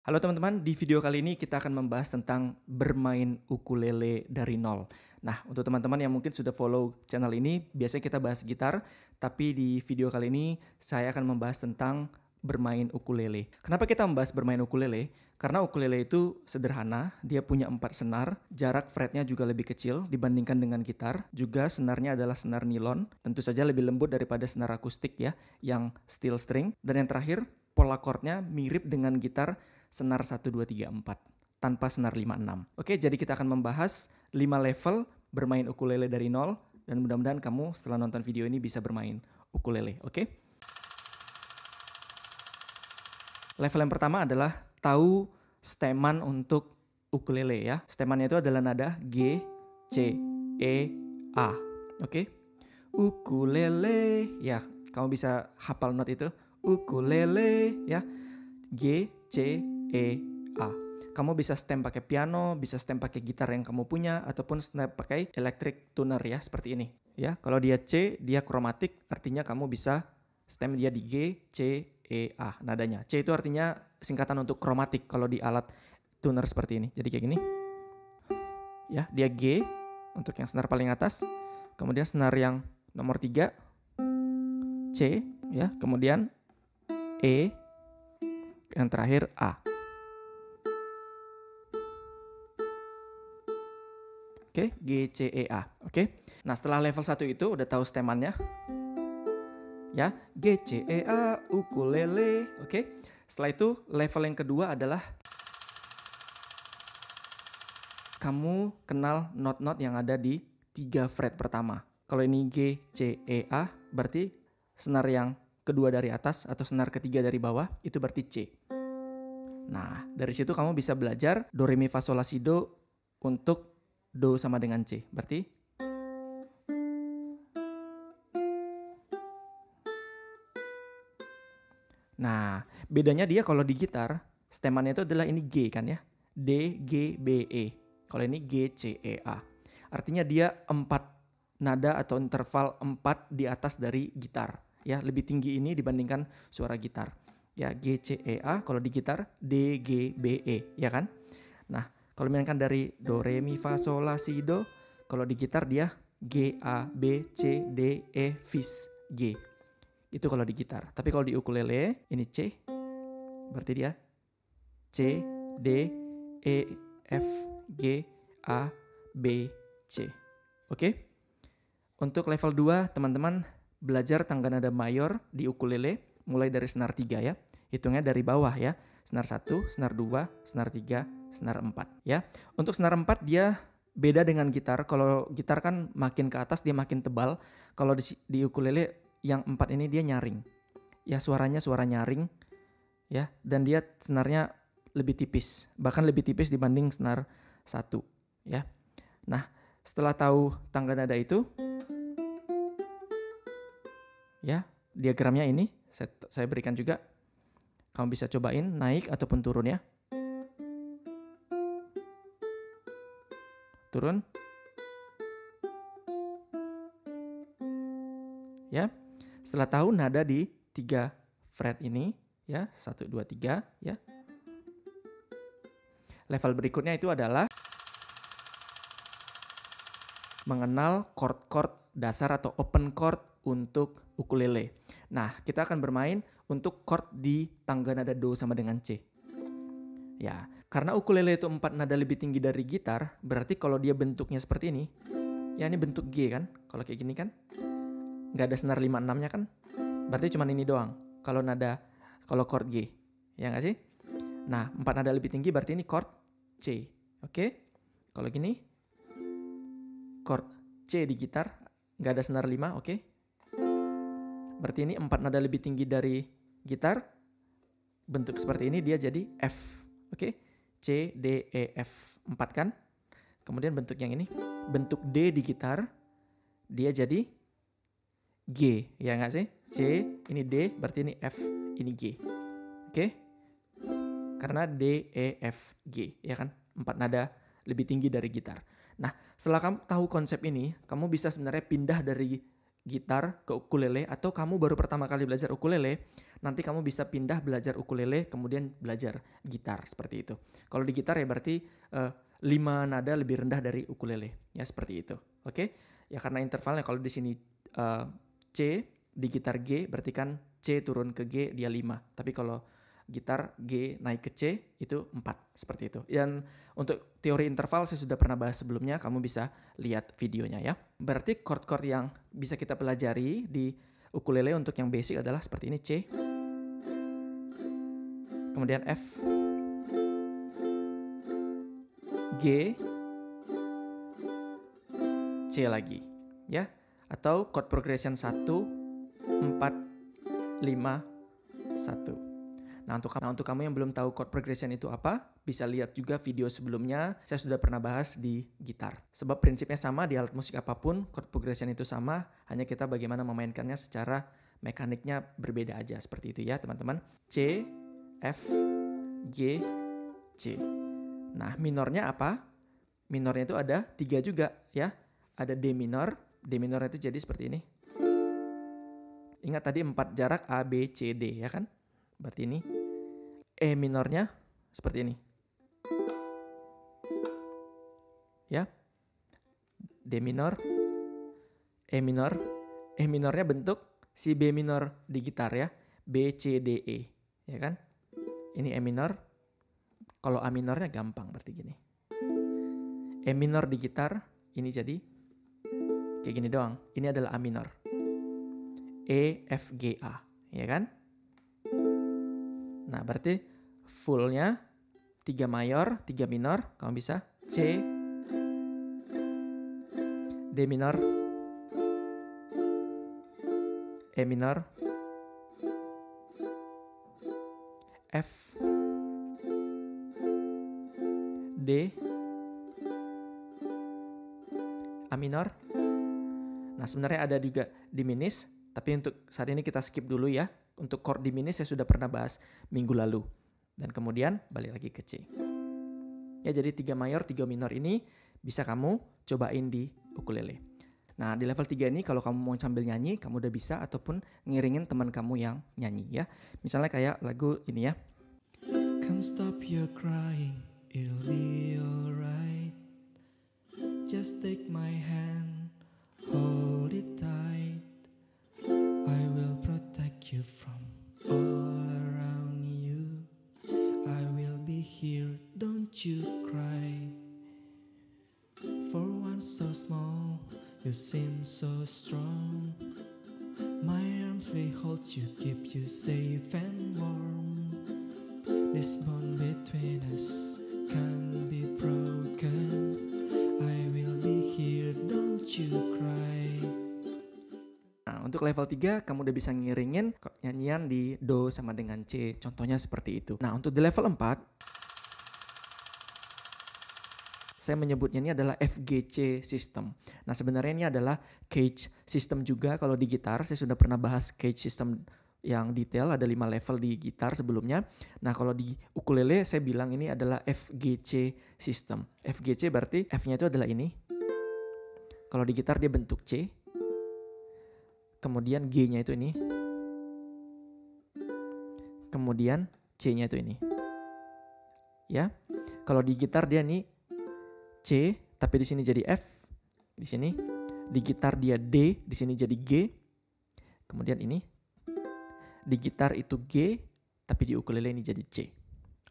Halo teman-teman, di video kali ini kita akan membahas tentang bermain ukulele dari nol. Nah, untuk teman-teman yang mungkin sudah follow channel ini, biasanya kita bahas gitar, tapi di video kali ini saya akan membahas tentang bermain ukulele. Kenapa kita membahas bermain ukulele? Karena ukulele itu sederhana, dia punya 4 senar, jarak fretnya juga lebih kecil dibandingkan dengan gitar, juga senarnya adalah senar nilon, tentu saja lebih lembut daripada senar akustik ya, yang steel string, dan yang terakhir, pola chordnya mirip dengan gitar senar 1, 2, 3, 4 tanpa senar 5, 6. Oke, jadi kita akan membahas 5 level bermain ukulele dari nol dan mudah-mudahan kamu setelah nonton video ini bisa bermain ukulele, oke? Level yang pertama adalah tahu steman untuk ukulele ya. Stemannya itu adalah nada G, C, E, A. Oke? Ukulele. Ya, kamu bisa hafal not itu. Ukulele ya. G, C, E, A. Kamu bisa stem pakai piano, bisa stem pakai gitar yang kamu punya, ataupun stem pakai electric tuner ya, seperti ini. Ya, kalau dia C, dia kromatik, artinya kamu bisa stem dia di G, C, E, A nadanya. C itu artinya singkatan untuk kromatik kalau di alat tuner seperti ini. Jadi kayak gini. Ya, dia G untuk yang senar paling atas. Kemudian senar yang nomor 3, C, ya. Kemudian E, yang terakhir A. Oke, G, C, E, A. Oke. Nah, setelah level 1 itu udah tahu stemannya. Ya, G, C, E, A, ukulele. Oke. Setelah itu level yang kedua adalah kamu kenal not-not yang ada di 3 fret pertama. Kalau ini G, C, E, A, berarti senar yang kedua dari atas atau senar ketiga dari bawah, itu berarti C. Nah, dari situ kamu bisa belajar do, re, mi, fa, sol, la, si, do untuk do sama dengan C. Berarti nah, bedanya dia kalau di gitar, stemannya itu adalah ini G kan ya. D, G, B, E. Kalau ini G, C, E, A. Artinya dia 4 nada atau interval 4 di atas dari gitar. Ya, lebih tinggi ini dibandingkan suara gitar. Ya, G, C, E, A. Kalau di gitar, D, G, B, E. Ya kan? Nah, kalau mainkan dari do, re, mi, fa, sol, la, si, do. Kalau di gitar dia G, A, B, C, D, E, fis, G. Itu kalau di gitar. Tapi kalau di ukulele, ini C. Berarti dia C, D, E, F, G, A, B, C. Oke? Untuk level 2, teman-teman belajar tangga nada mayor di ukulele mulai dari senar 3 ya. Hitungnya dari bawah ya. Senar 1, senar 2, senar 3, senar 4 ya. Untuk senar 4 dia beda dengan gitar. Kalau gitar kan makin ke atas dia makin tebal. Kalau di ukulele yang 4 ini dia nyaring. Ya, suaranya suara nyaring ya, dan dia senarnya lebih tipis, bahkan lebih tipis dibanding senar 1 ya. Nah, setelah tahu tangga nada itu ya, diagramnya ini saya berikan juga. Kamu bisa cobain naik ataupun turun ya. Turun. Ya. Setelah tahu nada di 3 fret ini ya, 1, 2, 3 ya. Level berikutnya itu adalah mengenal chord-chord dasar atau open chord untuk ukulele. Nah, kita akan bermain untuk chord di tangga nada do sama dengan C. Ya, karena ukulele itu 4 nada lebih tinggi dari gitar, berarti kalau dia bentuknya seperti ini, ya ini bentuk G kan? Kalau kayak gini kan, nggak ada senar 5, 6-nya kan? Berarti cuma ini doang. Kalau chord G, ya nggak sih? Nah, 4 nada lebih tinggi berarti ini chord C. Oke? Kalau gini, chord C di gitar, nggak ada senar 5, oke? Berarti ini 4 nada lebih tinggi dari gitar, bentuk seperti ini dia jadi F, oke? C, D, E, F, 4 kan? Kemudian bentuk yang ini, bentuk D di gitar, dia jadi G, ya nggak sih? C, ini D, berarti ini F, ini G, oke? Karena D, E, F, G, ya kan? 4 nada lebih tinggi dari gitar. Nah, setelah kamu tahu konsep ini, kamu bisa sebenarnya pindah dari gitar ke ukulele, atau kamu baru pertama kali belajar ukulele, nanti kamu bisa pindah belajar ukulele kemudian belajar gitar seperti itu. Kalau di gitar ya berarti 5 nada lebih rendah dari ukulele ya seperti itu. Oke? Ya karena intervalnya kalau di sini C, di gitar G berarti kan C turun ke G dia 5. Tapi kalau gitar G naik ke C itu 4 seperti itu. Dan untuk teori interval saya sudah pernah bahas sebelumnya, kamu bisa lihat videonya ya. Berarti chord-chord yang bisa kita pelajari di ukulele untuk yang basic adalah seperti ini, C, kemudian F, G, C lagi ya. Atau chord progression 1, 4, 5, 1. Nah untuk kamu yang belum tahu chord progression itu apa, bisa lihat juga video sebelumnya, saya sudah pernah bahas di gitar. Sebab prinsipnya sama di alat musik apapun, chord progression itu sama, hanya kita bagaimana memainkannya secara mekaniknya berbeda aja, seperti itu ya teman-teman. C, F, G, C. Nah minornya apa? Minornya itu ada 3 juga ya. Ada D minor itu jadi seperti ini. Ingat tadi 4 jarak A, B, C, D ya kan? Berarti ini. E minornya seperti ini. Ya. D minor, E minor. E minornya bentuk si B minor di gitar ya. B, C, D, E. Ya kan? Ini E minor. Kalau A minornya gampang berarti gini. E minor di gitar, ini jadi kayak gini doang. Ini adalah A minor. E, F, G, A. Ya kan? Nah berarti fullnya 3 mayor, 3 minor. Kamu bisa C, D minor, E minor, F, D, A minor. Nah sebenarnya ada juga diminis, tapi untuk saat ini kita skip dulu ya. Untuk chord diminis saya sudah pernah bahas minggu lalu. Dan kemudian balik lagi ke C. Ya jadi 3 mayor, 3 minor ini bisa kamu cobain di ukulele. Nah di level 3 ini kalau kamu mau sambil nyanyi, kamu udah bisa ataupun ngiringin teman kamu yang nyanyi ya. Misalnya kayak lagu ini ya. Come stop your crying, it'll be alright. Just take my hand, hold it tight. I will protect you from all around you. I will be here, don't you cry. For one so small, you seem so strong. My arms will hold you, keep you safe and warm. This bond between us can't be broken. I will be here, don't you cry. Nah, untuk level 3 kamu udah bisa ngiringin nyanyian di Do sama dengan C. Contohnya seperti itu. Nah, untuk di level 4 saya menyebutnya ini adalah FGC system. Nah, sebenarnya ini adalah cage system juga kalau di gitar. Saya sudah pernah bahas cage system yang detail, ada 5 level di gitar sebelumnya. Nah, kalau di ukulele saya bilang ini adalah FGC system. FGC berarti F-nya itu adalah ini. Kalau di gitar dia bentuk C. Kemudian G-nya itu ini. Kemudian C-nya itu ini. Ya. Kalau di gitar dia nih C, tapi di sini jadi F. Di sini. Di gitar dia D, di sini jadi G. Kemudian ini. Di gitar itu G, tapi di ukulele ini jadi C.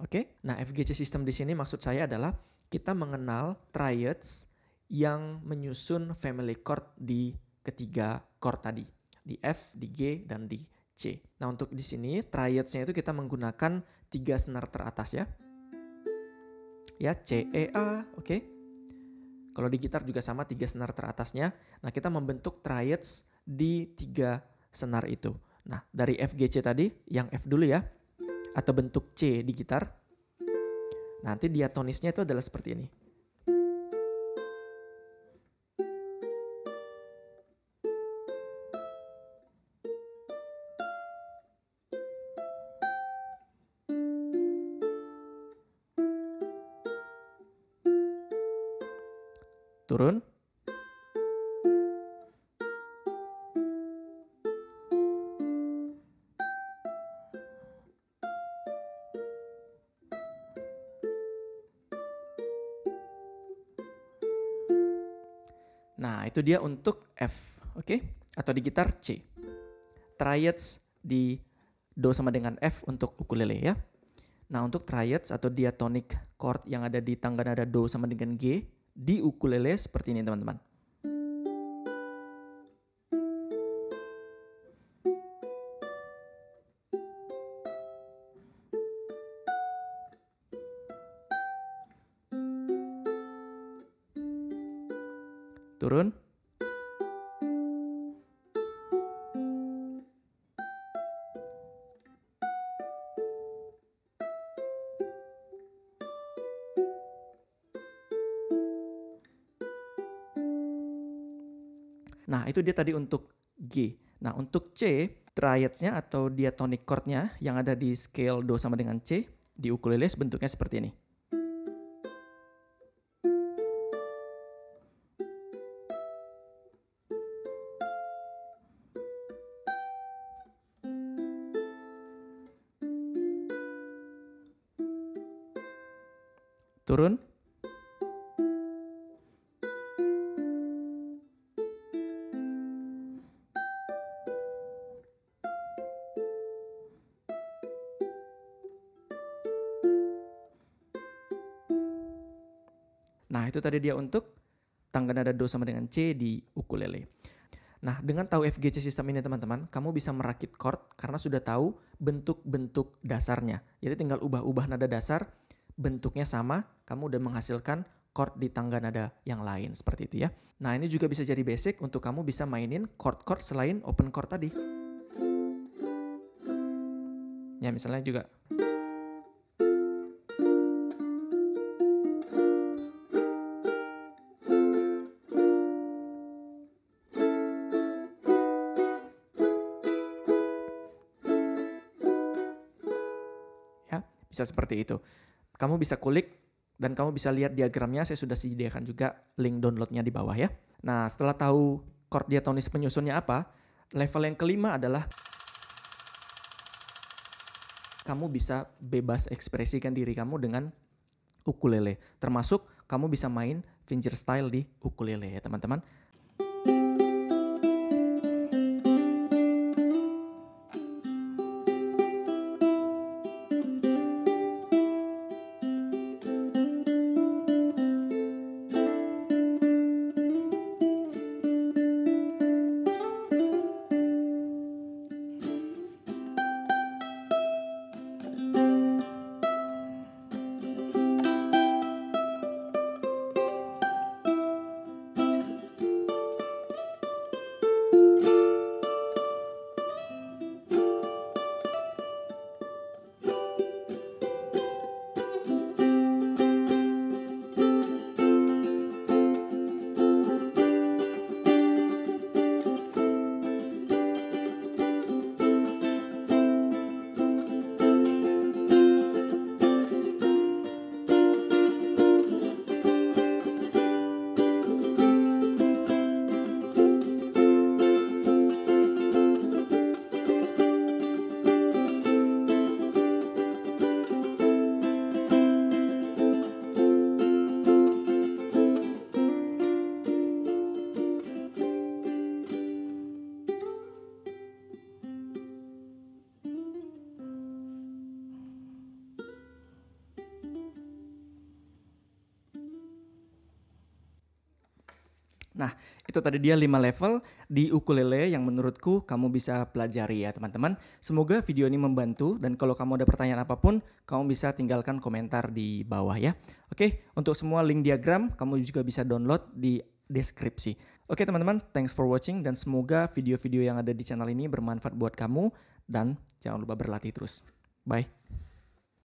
Oke? Nah, FGC system di sini maksud saya adalah kita mengenal triads yang menyusun family chord di ketiga chord tadi. Di F, di G, dan di C. Nah, untuk di sini triads-nya itu kita menggunakan 3 senar teratas ya. Ya, C, E, A, oke? Kalau di gitar juga sama 3 senar teratasnya. Nah, kita membentuk triads di 3 senar itu. Nah, dari F, G, C tadi, yang F dulu ya. Atau bentuk C di gitar. Nanti diatonisnya itu adalah seperti ini. Turun. Nah, itu dia untuk F, oke? Atau di gitar C. Triads di Do sama dengan F untuk ukulele ya. Nah, untuk triads atau diatonic chord yang ada di tangga nada Do sama dengan G di ukulele seperti ini teman-teman. Turun. Nah, itu dia tadi untuk G. Nah, untuk C, triads-nya atau diatonic chord-nya yang ada di scale Do sama dengan C di ukulele bentuknya seperti ini. Turun. Nah, itu tadi dia untuk tangga nada Do sama dengan C di ukulele. Nah, dengan tahu FGC sistem ini teman-teman, kamu bisa merakit chord karena sudah tahu bentuk-bentuk dasarnya. Jadi tinggal ubah-ubah nada dasar, bentuknya sama, kamu udah menghasilkan chord di tangga nada yang lain, seperti itu ya. Nah, ini juga bisa jadi basic untuk kamu bisa mainin chord-chord selain open chord tadi. Ya, misalnya juga. Ya, bisa seperti itu. Kamu bisa kulik dan kamu bisa lihat diagramnya, saya sudah sediakan juga link downloadnya di bawah ya. Nah, setelah tahu chord diatonis penyusunnya apa, level yang kelima adalah kamu bisa bebas ekspresikan diri kamu dengan ukulele. Termasuk kamu bisa main fingerstyle di ukulele ya teman-teman. Nah, itu tadi dia 5 level di ukulele yang menurutku kamu bisa pelajari ya teman-teman. Semoga video ini membantu dan kalau kamu ada pertanyaan apapun, kamu bisa tinggalkan komentar di bawah ya. Oke, untuk semua link diagram kamu juga bisa download di deskripsi. Oke teman-teman, thanks for watching dan semoga video-video yang ada di channel ini bermanfaat buat kamu dan jangan lupa berlatih terus. Bye.